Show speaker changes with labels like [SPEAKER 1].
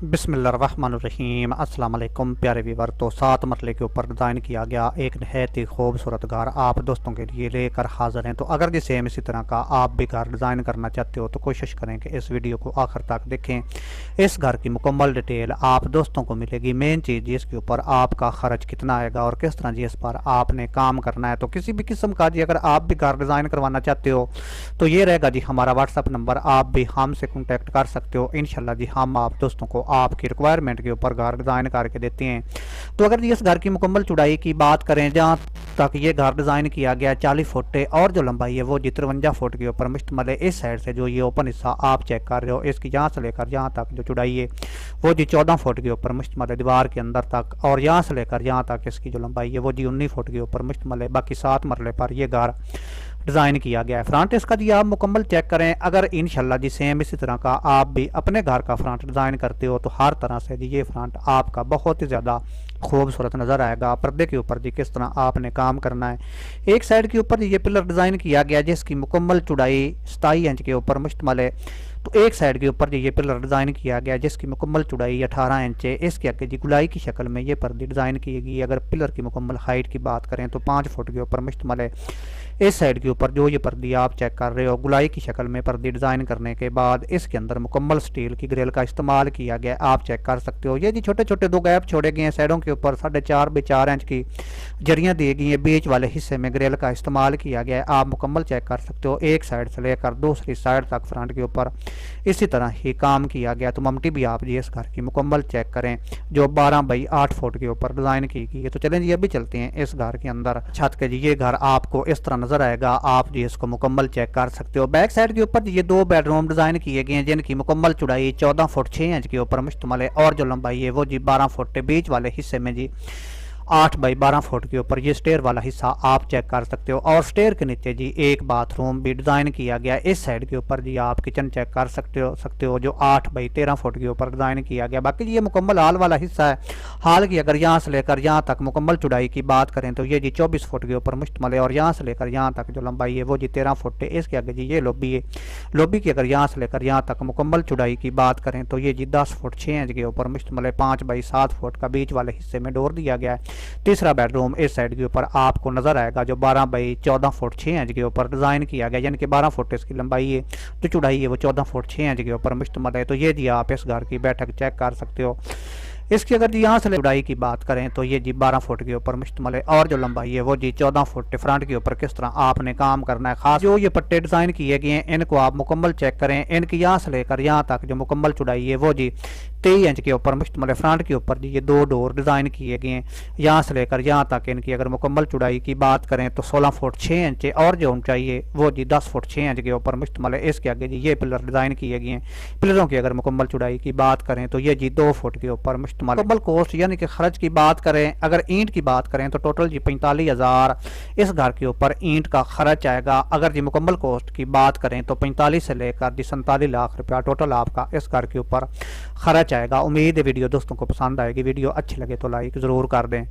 [SPEAKER 1] बिस्मिल्लाहिर्रहमानिर्रहीम अस्सलाम वालेकुम प्यारे व्यूअर। तो 7 मरले के ऊपर डिज़ाइन किया गया एक नहायत ही खूबसूरत घर आप दोस्तों के लिए लेकर हाज़िर हैं। तो अगर जी सेम इसी तरह का आप भी घर डिज़ाइन करना चाहते हो तो कोशिश करें कि इस वीडियो को आखिर तक देखें। इस घर की मुकम्मल डिटेल आप दोस्तों को मिलेगी। मेन चीज़ जी इसके ऊपर आपका ख़र्च कितना आएगा और किस तरह जी इस पर आपने काम करना है। तो किसी भी किस्म का जी अगर आप भी घर डिज़ाइन करवाना चाहते हो तो ये रहेगा जी हमारा व्हाट्सअप नंबर, आप भी हमसे कॉन्टैक्ट कर सकते हो। इंशाल्लाह जी हम आप दोस्तों को आपकी रिक्वायरमेंट के ऊपर घर डिज़ाइन करके देते हैं। तो अगर इस घर की मुकम्मल चौड़ाई की बात करें जहाँ तक ये घर डिज़ाइन किया गया 40 फुट है और जो लंबाई है वो जी 53 फुट के ऊपर मुश्तमिल है। इस साइड से जो ये ओपन हिस्सा आप चेक कर रहे हो इसकी यहाँ से लेकर यहाँ तक जो चौड़ाई है वो जी 14 फुट के ऊपर मुश्तमिल है दीवार के अंदर तक, और यहाँ से लेकर यहाँ तक इसकी जो लंबाई है वो जी 19 फुट के ऊपर मुश्तमिल है। बाकी 7 मरले पर यह घर डिज़ाइन किया गया है। फ्रंट इसका जी आप मुकम्मल चेक करें। अगर इंशाल्लाह जी सेम इसी तरह का आप भी अपने घर का फ्रंट डिज़ाइन करते हो तो हर तरह से जी ये फ्रंट आपका बहुत ही ज़्यादा खूबसूरत नज़र आएगा। पर्दे के ऊपर जी किस तरह आपने काम करना है। एक साइड के ऊपर ये पिलर डिज़ाइन किया गया जिसकी मुकम्मल चौड़ाई 27 इंच के ऊपर मुश्तमिल है। तो एक साइड के ऊपर ये पिलर डिज़ाइन किया गया जिसकी मुकम्मल चौड़ाई 18 इंच है। इसके आगे जी गुलाई की शक्ल में ये पर्दे डिज़ाइन की गई। अगर पिलर की मुकम्मल हाइट की बात करें तो 5 फुट के ऊपर मुश्तमिल है। इस साइड के ऊपर जो ये पर्दी आप चेक कर रहे हो गुलाई की शक्ल में पर्दी डिज़ाइन करने के बाद इसके अंदर मुकम्मल स्टील की ग्रिल का इस्तेमाल किया गया, आप चेक कर सकते हो। ये जी छोटे छोटे 2 गैप छोड़े गए हैं साइडों के ऊपर, 4.5 बाई 4 इंच की जरियाँ दी गई हैं। बीच वाले हिस्से में ग्रिल का इस्तेमाल किया गया है, आप मुकम्मल चेक कर सकते हो। एक साइड से लेकर दूसरी साइड तक फ्रंट के ऊपर इसी तरह ही काम किया गया। तो ममटी भी आप जी इस घर की मुकम्मल चेक करें जो 12 बाई 8 फुट के ऊपर डिज़ाइन की गई है। तो चलें जी अभी चलते हैं इस घर के अंदर। छत के जी ये घर आपको इस तरह नजर आएगा, आप जी इसको मुकम्मल चेक कर सकते हो। बैक साइड के ऊपर ये 2 बेडरूम डिज़ाइन किए गए हैं जिनकी मुकम्मल चौड़ाई 14 फुट 6 इंच के ऊपर मुश्तमिल है और जो लंबाई है वो जी 12 फुट है। बीच वाले हिस्से में जी 8 बाई 12 फुट के ऊपर ये स्टेयर वाला हिस्सा आप चेक कर सकते हो और स्टेयर के नीचे जी एक बाथरूम भी डिज़ाइन किया गया। इस साइड के ऊपर जी आप किचन चेक कर सकते हो जो 8 बाई 13 फुट के ऊपर डिज़ाइन किया गया। बाकी ये मुकम्मल हाल वाला हिस्सा है। हाल की अगर यहाँ से लेकर यहाँ तक मुकम्मल चौड़ाई की बात करें तो ये जी 24 फुट के ऊपर मुश्तमिल है और यहाँ से लेकर यहाँ तक जो लंबाई है वो जी 13 फुट है। इसके आगे जी ये लॉबी है। लॉबी की अगर यहाँ से लेकर यहाँ तक मुकम्मल चौड़ाई की बात करें तो ये जी 10 फुट 6 इंच के ऊपर मुश्तमिल है। 5 बाई 7 फुट का बीच वाले हिस्से में डोर दिया गया है। तीसरा बेडरूम इस साइड के ऊपर आपको नजर आएगा जो 12 बाई 14 फुट 6 इंच के ऊपर डिज़ाइन किया गया, यानी कि 12 फुट इसकी लंबाई है जो चौड़ाई है वो 14 फुट 6 इंच के ऊपर मुश्तमिल है। तो ये जी आप इस घर की बैठक चेक कर सकते हो। इसकी अगर जी यहाँ से चौड़ाई की बात करें तो ये जी 12 फुट के ऊपर मुश्तमिल है और जो लंबाई है वो जी 14 फुट। फ्रंट के ऊपर किस तरह आपने काम करना है, खास जो ये पट्टे डिज़ाइन किए गए हैं इनको आप मुकम्मल चेक करें। इनकी यहाँ से लेकर यहाँ तक जो मुकम्मल चौड़ाई है वो जी 23 इंच के ऊपर मुश्तमिल है। फ्रंट के ऊपर जी ये 2 डोर डिज़ाइन किए गए हैं। यहाँ से लेकर यहाँ तक इनकी अगर मुकम्मल चौड़ाई की बात करें तो 16 फुट 6 इंच है और जो ऊंचाई है वो जी 10 फुट 6 इंच के ऊपर मुश्तमिल है। इसके आगे जी ये पिलर डिज़ाइन किए गए हैं। पिलरों की अगर मुकम्मल चौड़ाई की बात करें तो ये जी 2 फुट के ऊपर मुश्तमिल। मुकम्मल कॉस्ट यानी कि खर्च की बात करें, अगर ईंट की बात करें तो टोटल जी 45,000 इस घर के ऊपर ईंट का खर्च आएगा। अगर जी मुकम्मल कॉस्ट की बात करें तो 45 से लेकर जी 47 लाख रुपया टोटल आपका इस घर के ऊपर खर्च आएगा। उम्मीद है वीडियो दोस्तों को पसंद आएगी। वीडियो अच्छी लगे तो लाइक ज़रूर कर दें।